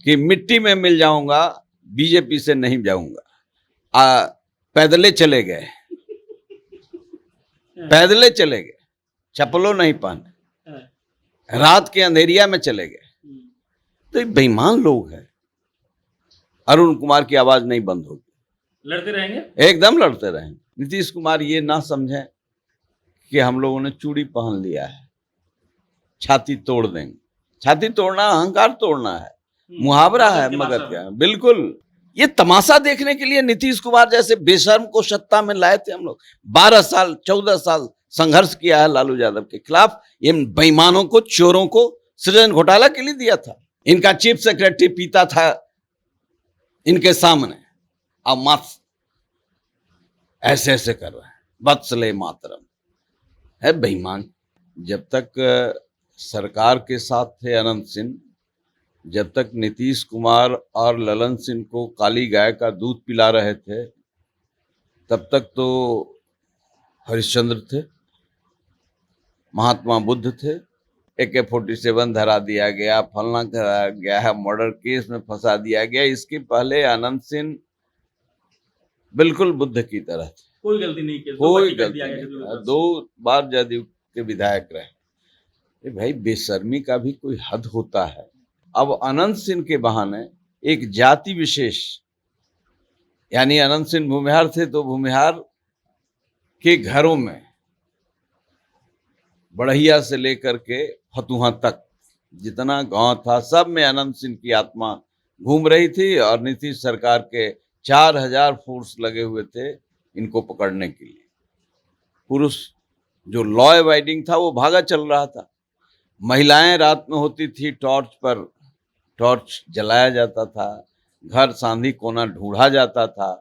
कि मिट्टी में मिल जाऊंगा, बीजेपी से नहीं जाऊंगा। पैदले चले गए, पैदले चले गए, चप्पलों नहीं पहने, रात के अंधेरिया में चले गए। तो ये बेईमान लोग हैं। अरुण कुमार की आवाज नहीं बंद होगी, लड़ते रहेंगे, एकदम लड़ते रहेंगे। नीतीश कुमार ये ना समझें कि हम लोगों ने चूड़ी पहन लिया है, छाती तोड़ देंगे। छाती तोड़ना अहंकार तोड़ना है, मुहावरा है, मगर क्या, बिल्कुल। ये तमाशा देखने के लिए नीतीश कुमार जैसे बेशर्म को सत्ता में लाए थे हम लोग। 12 साल 14 साल संघर्ष किया है लालू यादव के खिलाफ। इन बेईमानों को, चोरों को सृजन घोटाला के लिए दिया था। इनका चीफ सेक्रेटरी पीता था इनके सामने, अब मत ऐसे ऐसे कर रहे हैं, वत्सले मातरम है, बेईमान। जब तक सरकार के साथ थे अनंत सिंह, जब तक नीतीश कुमार और ललन सिंह को काली गाय का दूध पिला रहे थे, तब तक तो हरिश्चंद्र थे, महात्मा बुद्ध थे। AK-47 धरा दिया गया, फलना कराया गया है, मर्डर केस में फंसा दिया गया। इसके पहले अनंत सिंह बिल्कुल बुद्ध की तरह थे, कोई गलती नहीं की, कोई गलती नहीं। 2 बार जदयू के विधायक रहे। भाई बेशर्मी का भी कोई हद होता है। अब अनंत सिंह के बहाने एक जाति विशेष, यानी अनंत सिंह भूमिहार थे, तो भूमिहार के घरों में बढ़िया से लेकर के फतुहा तक जितना गांव था, सब में अनंत सिंह की आत्मा घूम रही थी। और नीतीश सरकार के 4000 फोर्स लगे हुए थे इनको पकड़ने के लिए। पुरुष जो लॉ अबाइडिंग था वो भागा चल रहा था। महिलाएं रात में होती थी, टॉर्च जलाया जाता था, घर सांधी कोना ढूंढा जाता था,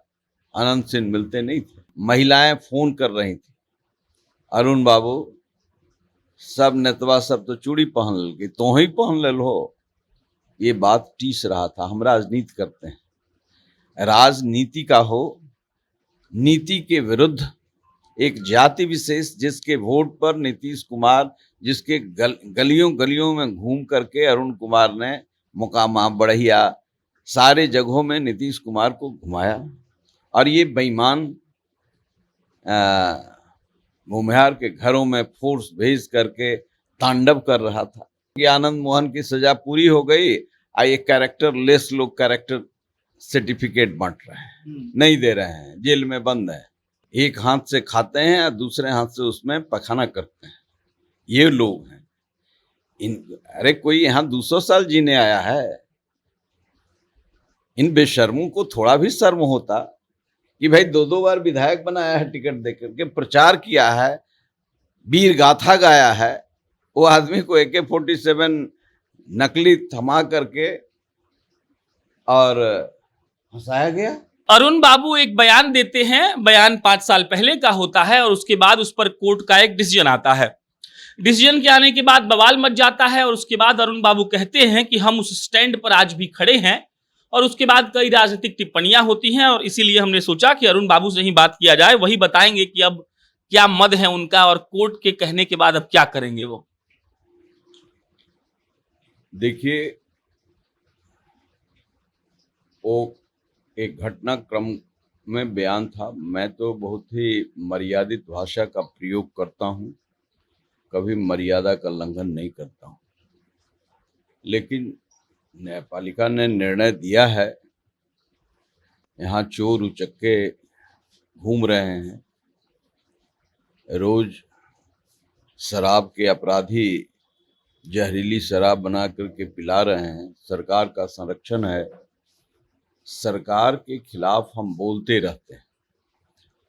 अनंत सिंह मिलते नहीं थे। महिलाएं फोन कर रही थी, अरुण बाबू सब नेतवा सब तो चूड़ी पहन ले, तो ही पहन ले लो। ये बात टीस रहा था। हम राजनीति करते हैं, राजनीति का हो, नीति के विरुद्ध एक जाति विशेष जिसके वोट पर नीतीश कुमार, जिसके गलियों गलियों में घूम करके अरुण कुमार ने मोकामा, बढ़िया सारे जगहों में नीतीश कुमार को घुमाया। और ये बेईमान भूमिहार के घरों में फोर्स भेज करके तांडव कर रहा था कि आनंद मोहन की सजा पूरी हो गई, ये कैरेक्टर लेस लोग कैरेक्टर सर्टिफिकेट बांट रहे हैं, नहीं दे रहे हैं, जेल में बंद है, एक हाथ से खाते हैं और दूसरे हाथ से उसमें पखाना करते हैं। ये लोग हैं अरे कोई यहाँ 200 साल जीने आया है। इन बेशर्मों को थोड़ा भी शर्म होता कि भाई 2 बार विधायक बनाया है, टिकट देकर के प्रचार किया है, वीर गाथा गाया है, वो आदमी को AK-47 नकली थमा करके और फंसाया गया। अरुण बाबू एक बयान देते हैं, बयान 5 साल पहले का होता है और उसके बाद उस पर कोर्ट का एक डिसीजन आता है। डिसीजन के आने के बाद बवाल मच जाता है और उसके बाद अरुण बाबू कहते हैं कि हम उस स्टैंड पर आज भी खड़े हैं। और उसके बाद कई राजनीतिक टिप्पणियां होती हैं और इसीलिए हमने सोचा कि अरुण बाबू से ही बात किया जाए, वही बताएंगे कि अब क्या मद है उनका और कोर्ट के कहने के बाद अब क्या करेंगे वो। देखिए, वो एक घटनाक्रम में बयान था। मैं तो बहुत ही मर्यादित भाषा का प्रयोग करता हूँ, कभी मर्यादा का उल्लंघन नहीं करता हूँ। लेकिन न्यायपालिका ने निर्णय दिया है, यहाँ चोर उचक्के घूम रहे हैं, रोज शराब के अपराधी जहरीली शराब बना करके पिला रहे हैं। सरकार का संरक्षण है, सरकार के खिलाफ हम बोलते रहते हैं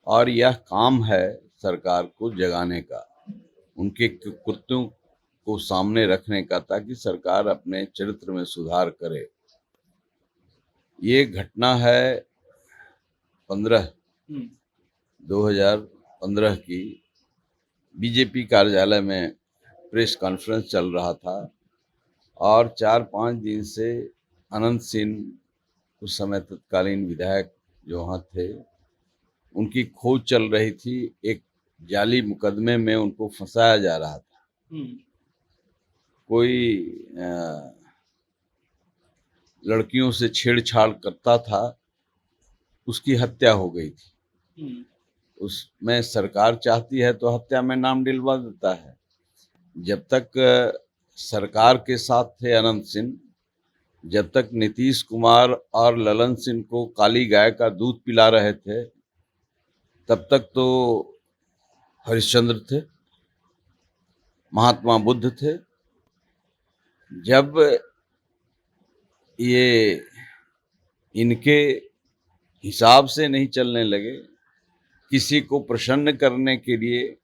और यह काम है सरकार को जगाने का, उनके कृत्यों को सामने रखने का, ताकि सरकार अपने चरित्र में सुधार करे। ये घटना है 2015 की। बीजेपी कार्यालय में प्रेस कॉन्फ्रेंस चल रहा था और 4-5 दिन से अनंत सिंह, उस समय तत्कालीन विधायक जो वहाँ थे, उनकी खोज चल रही थी। एक जाली मुकदमे में उनको फंसाया जा रहा था। कोई लड़कियों से छेड़छाड़ करता था, उसकी हत्या हो गई थी। उसमें सरकार चाहती है तो हत्या में नाम दिलवा देता है। जब तक सरकार के साथ थे अनंत सिंह, जब तक नीतीश कुमार और ललन सिंह को काली गाय का दूध पिला रहे थे, तब तक तो हरिश्चंद्र थे, महात्मा बुद्ध थे। जब ये इनके हिसाब से नहीं चलने लगे, किसी को प्रसन्न करने के लिए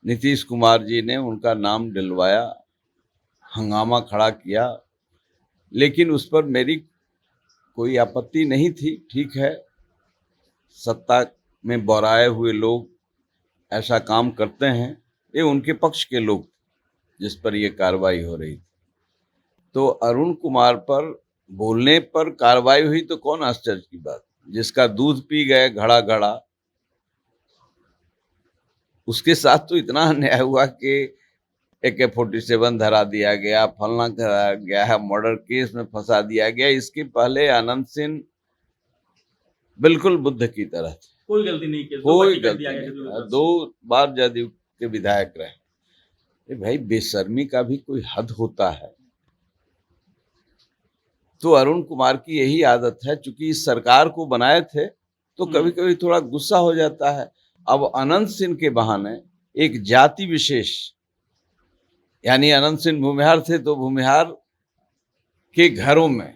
नीतीश कुमार जी ने उनका नाम दिलवाया, हंगामा खड़ा किया, लेकिन उस पर मेरी कोई आपत्ति नहीं थी। ठीक है, सत्ता में बौराए हुए लोग ऐसा काम करते हैं, ये उनके पक्ष के लोग जिस पर ये कार्रवाई हो रही थी। तो अरुण कुमार पर बोलने पर कार्रवाई हुई तो कौन आश्चर्य की बात। जिसका दूध पी गए घड़ा घड़ा, उसके साथ तो इतना अन्याय हुआ कि AK-47 धरा दिया गया, फलना कराया गया है, मर्डर केस में फंसा दिया गया। इसके पहले अनंत सिंह बिल्कुल बुद्ध की तरह थे, कोई गलती नहीं की, कोई गलती नहीं, 2 बार जदयू के विधायक रहे। भाई बेशर्मी का भी कोई हद होता है। तो अरुण कुमार की यही आदत है, चूंकि इस सरकार को बनाए थे तो कभी कभी थोड़ा गुस्सा हो जाता है। अब अनंत सिंह के बहाने एक जाति विशेष, यानी अनंत सिंह भूमिहार थे तो भूमिहार के घरों में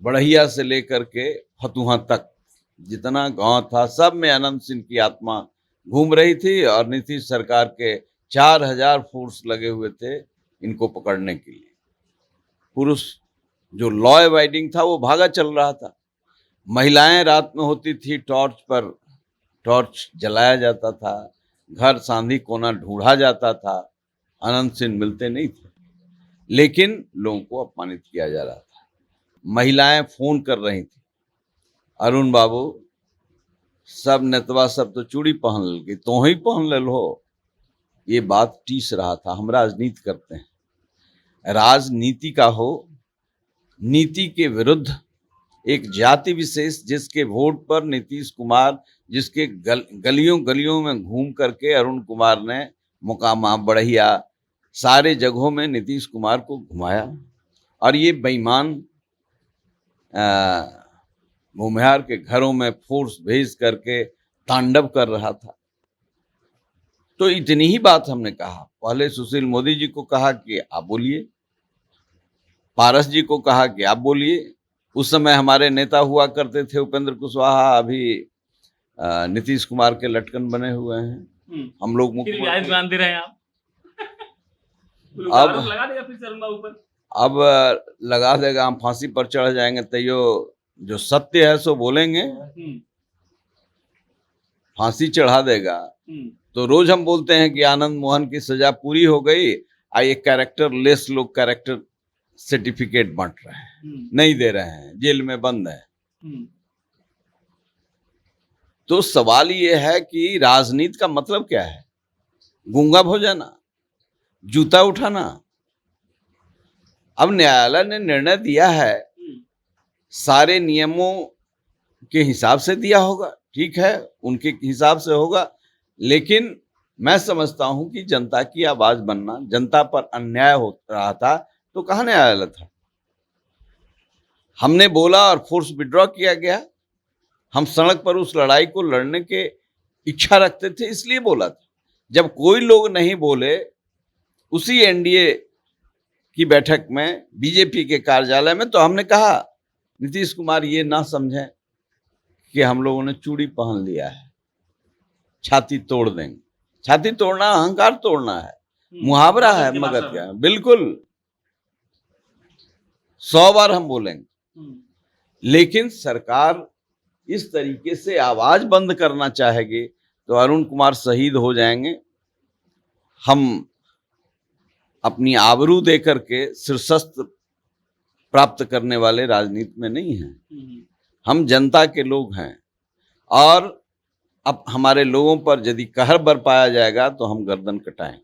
बढ़िया से लेकर के फतुहा तक जितना गांव था, सब में अनंत सिंह की आत्मा घूम रही थी और नीतीश सरकार के 4000 फोर्स लगे हुए थे इनको पकड़ने के लिए। पुरुष जो लॉ अबाइडिंग था वो भागा चल रहा था। महिलाएं रात में होती थी, टॉर्च जलाया जाता था, घर सांधी कोना ढूंढा जाता था, अनंत सिंह मिलते नहीं थे, लेकिन लोगों को अपमानित किया जा रहा था। महिलाएं फोन कर रही थी, अरुण बाबू सब नेतवा सब तो चूड़ी पहन ले, तो ही पहन ले लो। ये बात टीस रहा था। हम राजनीति करते हैं, राजनीति का हो, नीति के विरुद्ध एक जाति विशेष जिसके वोट पर नीतीश कुमार, जिसके गलियों गलियों में घूम करके अरुण कुमार ने मोकामा, बढ़िया सारे जगहों में नीतीश कुमार को घुमाया, और ये बेईमान भूमिहार के घरों में फोर्स भेज करके तांडव कर रहा था। तो इतनी ही बात हमने कहा। पहले सुशील मोदी जी को कहा कि आप बोलिए, पारस जी को कहा कि आप बोलिए। उस समय हमारे नेता हुआ करते थे उपेंद्र कुशवाहा, अभी नीतीश कुमार के लटकन बने हुए हैं। हम लोग बयान दे रहे हैं आप। अब लगा देगा फिर अरुण बाबू पर, अब लगा देगा, हम फांसी पर चढ़ जाएंगे। तैयो जो सत्य है सो बोलेंगे, फांसी चढ़ा देगा। तो रोज हम बोलते हैं कि आनंद मोहन की सजा पूरी हो गई, ये कैरेक्टर लेस लोग कैरेक्टर सर्टिफिकेट बांट रहे हैं, नहीं दे रहे हैं, जेल में बंद है। तो सवाल ये है कि राजनीति का मतलब क्या है? गूंगा हो जाना, जूता उठाना। अब न्यायालय ने निर्णय दिया है, सारे नियमों के हिसाब से दिया होगा, ठीक है, उनके हिसाब से होगा, लेकिन मैं समझता हूं कि जनता की आवाज बनना, जनता पर अन्याय हो रहा था तो कहाँ न्यायालय था? हमने बोला और फोर्स विड्रॉ किया गया। हम सड़क पर उस लड़ाई को लड़ने के इच्छा रखते थे, इसलिए बोला था। जब कोई लोग नहीं बोले, उसी एनडीए की बैठक में बीजेपी के कार्यालय में, तो हमने कहा नीतीश कुमार ये ना समझें कि हम लोगों ने चूड़ी पहन लिया है, छाती तोड़ देंगे। छाती तोड़ना अहंकार तोड़ना है, मुहावरा है, मगर क्या है, बिल्कुल 100 बार हम बोलेंगे। लेकिन सरकार इस तरीके से आवाज बंद करना चाहेगी तो अरुण कुमार शहीद हो जाएंगे। हम अपनी आबरू दे करके शीर्षस्थ प्राप्त करने वाले राजनीति में नहीं हैं। हम जनता के लोग हैं, और अब हमारे लोगों पर यदि कहर बरपाया जाएगा तो हम गर्दन कटाएं।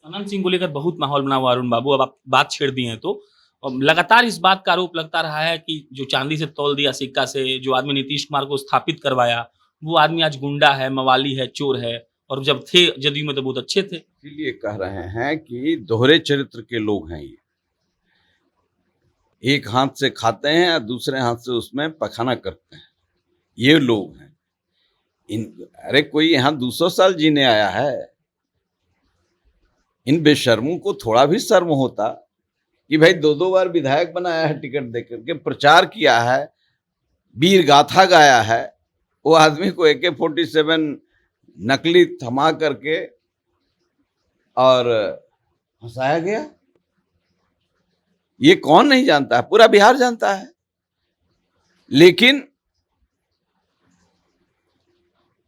अनंत सिंह को लेकर बहुत माहौल बना हुआ अरुण बाबू, अब आप बात छेड़ दी हैं तो और लगातार इस बात का आरोप लगता रहा है कि जो चांदी से तौल दिया सिक्का से, जो आदमी नीतीश कुमार को स्थापित करवाया, वो आदमी आज गुंडा है, मवाली है, चोर है, और जब थे जदयू में तो बहुत अच्छे थे। इसीलिए कह रहे हैं कि दोहरे चरित्र के लोग हैं ये। एक हाथ से खाते हैं और दूसरे हाथ से उसमें पखाना करते हैं, ये लोग हैं। अरे कोई यहाँ 200 साल जीने आया है, इन बेशर्मों को थोड़ा भी शर्म होता कि भाई 2-2 बार विधायक बनाया है, टिकट देकर के प्रचार किया है, वीर गाथा गाया है, वो आदमी को AK-47 नकली थमा करके और हंसाया गया। ये कौन नहीं जानता है, पूरा बिहार जानता है। लेकिन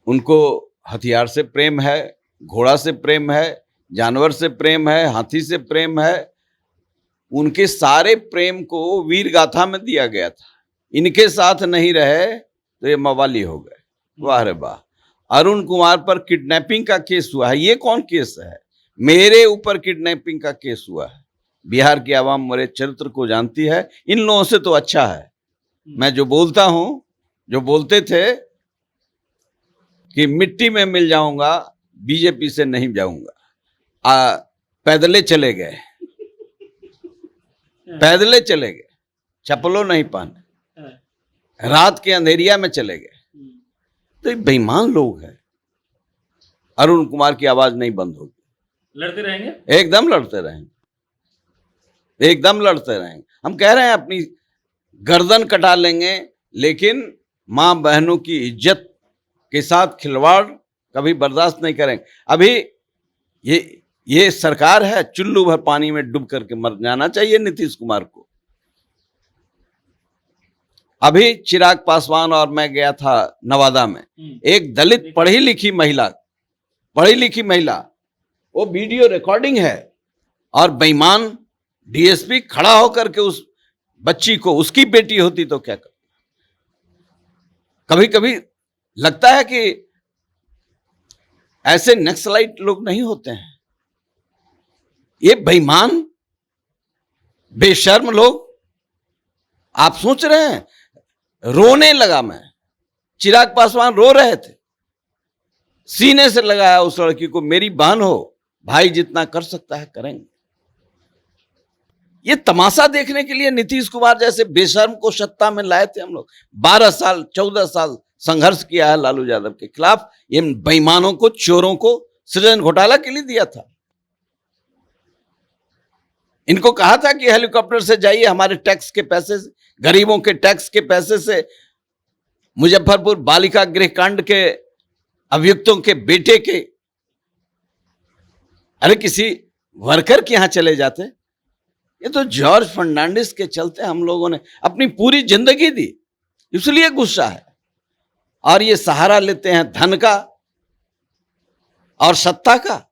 उनको हथियार से प्रेम है, घोड़ा से प्रेम है, जानवर से प्रेम है, हाथी से प्रेम है। उनके सारे प्रेम को वीर गाथा में दिया गया था। इनके साथ नहीं रहे तो ये मवाली हो गए। वाह रे वाह। अरुण कुमार पर किडनैपिंग का केस हुआ है। ये कौन केस है? मेरे ऊपर किडनैपिंग का केस हुआ है। बिहार की आवाम मेरे चरित्र को जानती है। इन लोगों से तो अच्छा है मैं जो बोलता हूं, जो बोलते थे कि मिट्टी में मिल जाऊंगा, बीजेपी से नहीं जाऊंगा, पैदले चले गए, पैदले चले गए, चप्पलों नहीं पहने, रात के अंधेरिया में चले गए। तो ये बेईमान लोग हैं। अरुण कुमार की आवाज नहीं बंद होगी। लड़ते रहेंगे, एकदम लड़ते रहेंगे, एकदम लड़ते रहेंगे। हम कह रहे हैं अपनी गर्दन कटा लेंगे, लेकिन मां बहनों की इज्जत के साथ खिलवाड़ कभी बर्दाश्त नहीं करेंगे। अभी ये सरकार है, चुल्लू भर पानी में डूब करके मर जाना चाहिए नीतीश कुमार को। अभी चिराग पासवान और मैं गया था नवादा में, एक दलित पढ़ी लिखी महिला, वो वीडियो रिकॉर्डिंग है, और बेईमान डीएसपी खड़ा होकर के उस बच्ची को, उसकी बेटी होती तो क्या कर। कभी कभी लगता है कि ऐसे नक्सलाइट लोग नहीं होते हैं, ये बेईमान बेशर्म लोग। आप सोच रहे हैं, रोने लगा मैं। चिराग पासवान रो रहे थे, सीने से लगाया उस लड़की को, मेरी बहन हो, भाई जितना कर सकता है करेंगे। ये तमाशा देखने के लिए नीतीश कुमार जैसे बेशर्म को सत्ता में लाए थे हम लोग। 12 साल 14 साल संघर्ष किया है लालू यादव के खिलाफ। ये बेईमानों को, चोरों को सृजन घोटाला के लिए दिया था। इनको कहा था कि हेलीकॉप्टर से जाइए, हमारे टैक्स के पैसे से, गरीबों के टैक्स के पैसे से मुजफ्फरपुर बालिका गृह कांड के अभियुक्तों के बेटे के, अरे किसी वर्कर के यहां चले जाते। ये तो जॉर्ज फर्नांडिस के चलते हम लोगों ने अपनी पूरी जिंदगी दी, इसलिए गुस्सा है। और ये सहारा लेते हैं धन का और सत्ता का।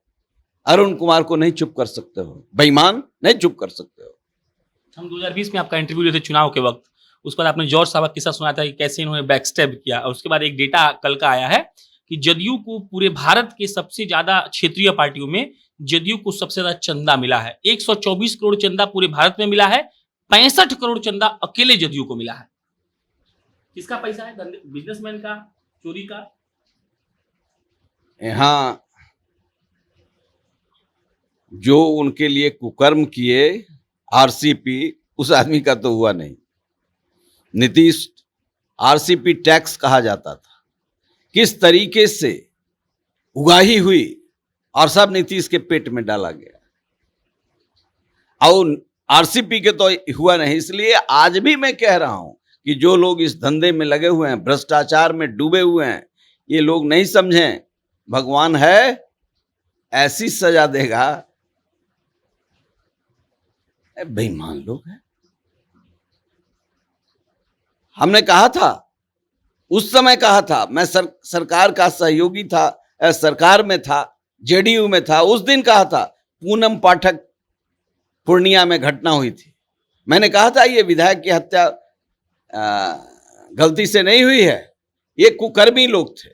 अरुण कुमार को नहीं चुप कर सकते हो, बेईमान नहीं चुप कर सकते हो। हम 2020 में आपका इंटरव्यू लिए थे चुनाव के वक्त, उस पर आपने जॉर्ज साहब का किस्सा सुनाया था कि कैसे इन्होंने बैकस्टैब किया, और उसके बाद एक डेटा कल का आया है कि जदयू को पूरे भारत के सबसे ज्यादा क्षेत्रीय पार्टियों में जदयू को सबसे ज्यादा चंदा मिला है। 124 करोड़ चंदा पूरे भारत में मिला है, 65 करोड़ चंदा अकेले जदयू को मिला है। किसका पैसा है? बिजनेसमैन का, चोरी का? यहाँ जो उनके लिए कुकर्म किए आरसीपी, उस आदमी का तो हुआ नहीं। नीतीश, आरसीपी टैक्स कहा जाता था, किस तरीके से उगाही हुई और सब नीतीश के पेट में डाला गया। और आरसीपी के तो हुआ नहीं। इसलिए आज भी मैं कह रहा हूं कि जो लोग इस धंधे में लगे हुए हैं, भ्रष्टाचार में डूबे हुए हैं, ये लोग नहीं समझें भगवान है ऐसी सजा देगा। बेईमान लोग हैं। हमने कहा था, उस समय कहा था, मैं सरकार का सहयोगी था, सरकार में था, जेडीयू में था। उस दिन कहा था, पूनम पाठक पूर्णिया में घटना हुई थी, मैंने कहा था ये विधायक की हत्या गलती से नहीं हुई है, ये कुकर्मी लोग थे।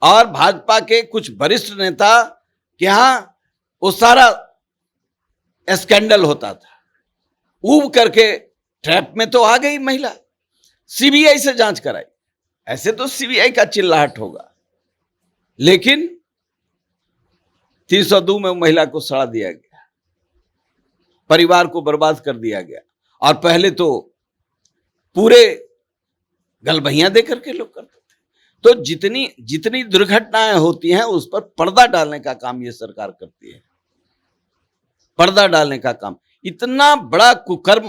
और भाजपा के कुछ वरिष्ठ नेता के यहां वो सारा स्कैंडल होता था। ऊब करके ट्रैप में तो आ गई महिला, सीबीआई से जांच कराई। ऐसे तो सीबीआई का चिल्लाहट होगा, लेकिन 302 में महिला को सड़ा दिया गया, परिवार को बर्बाद कर दिया गया। और पहले तो पूरे गलबहियां देकर के लोग करते थे। तो जितनी जितनी दुर्घटनाएं होती हैं उस पर पर्दा डालने का काम ये सरकार करती है, पर्दा डालने का काम। इतना बड़ा कुकर्म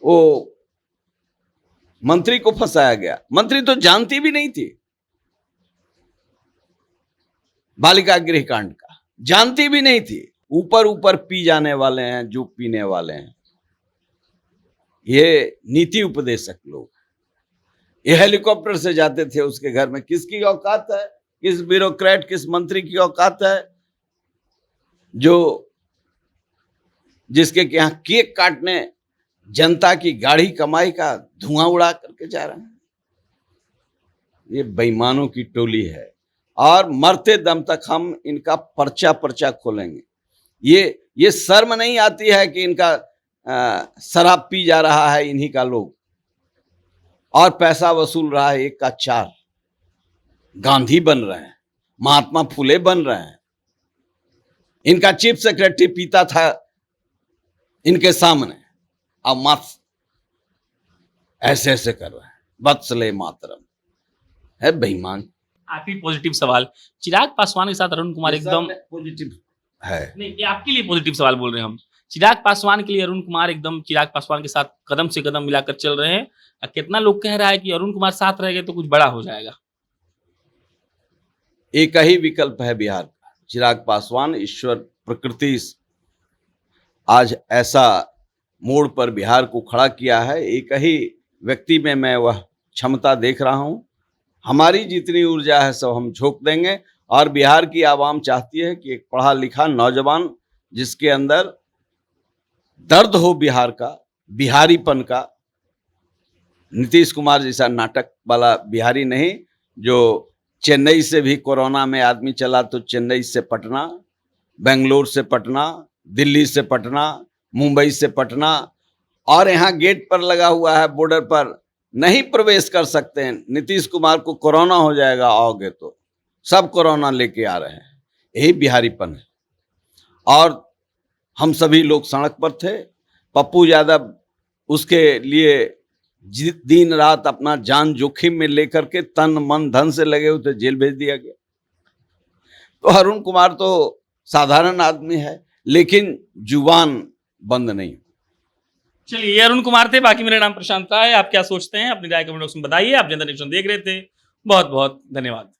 वो मंत्री को फंसाया गया। मंत्री तो जानती भी नहीं थी बालिका गृह कांड का, जानती भी नहीं थी। ऊपर ऊपर पी जाने वाले हैं जो पीने वाले हैं, ये नीति उपदेशक लोग। ये हेलीकॉप्टर से जाते थे उसके घर में। किसकी औकात है, किस ब्यूरोक्रेट, किस मंत्री की औकात है जो जिसके यहाँ केक काटने जनता की गाढ़ी कमाई का धुआं उड़ा करके जा रहे हैं। ये बेईमानों की टोली है और मरते दम तक हम इनका पर्चा पर्चा खोलेंगे। ये शर्म नहीं आती है कि इनका शराब पी जा रहा है इन्हीं का लोग, और पैसा वसूल रहा है 1 का 4। गांधी बन रहे हैं, महात्मा फुले बन रहे हैं। इनका चीफ सेक्रेटरी पीता था इनके सामने, अब मत ऐसे ऐसे कर रहे हैं। वत्सले मातरम है, बेईमान। आखिरी पॉजिटिव सवाल, चिराग पासवान के साथ अरुण कुमार एकदम पॉजिटिव है। नहीं, ये आपके लिए पॉजिटिव सवाल बोल रहे हैं हम। चिराग पासवान के लिए अरुण कुमार एकदम चिराग पासवान के साथ कदम से कदम मिलाकर चल रहे हैं। कितना लोग कह रहा है कि अरुण कुमार साथ रहेंगे तो कुछ बड़ा हो जाएगा। एक ही विकल्प है बिहार का, चिराग पासवान। ईश्वर प्रकृति आज ऐसा मोड़ पर बिहार को खड़ा किया है, एक ही व्यक्ति में मैं वह क्षमता देख रहा हूं। हमारी जितनी ऊर्जा है सब हम झोंक देंगे। और बिहार की आवाम चाहती है कि एक पढ़ा लिखा नौजवान जिसके अंदर दर्द हो बिहार का, बिहारीपन का, नीतीश कुमार जैसा नाटक वाला बिहारी नहीं, जो चेन्नई से भी कोरोना में आदमी चला तो चेन्नई से पटना, बेंगलोर से पटना, दिल्ली से पटना, मुंबई से पटना, और यहाँ गेट पर लगा हुआ है बॉर्डर पर, नहीं प्रवेश कर सकते हैं। नीतीश कुमार को कोरोना हो जाएगा, आओगे तो सब कोरोना लेके आ रहे हैं। यही बिहारीपन है। और हम सभी लोग सड़क पर थे। पप्पू यादव उसके लिए दिन रात अपना जान जोखिम में लेकर के तन मन धन से लगे हुए थे, जेल भेज दिया गया। तो अरुण कुमार तो साधारण आदमी है, लेकिन जुबान बंद नहीं। चलिए, ये अरुण कुमार थे, बाकी मेरा नाम प्रशांत राय। आप क्या सोचते हैं अपनी राय कमेंट बॉक्स में बताइए। आप जनता न्यूज़ देख रहे थे, बहुत बहुत धन्यवाद।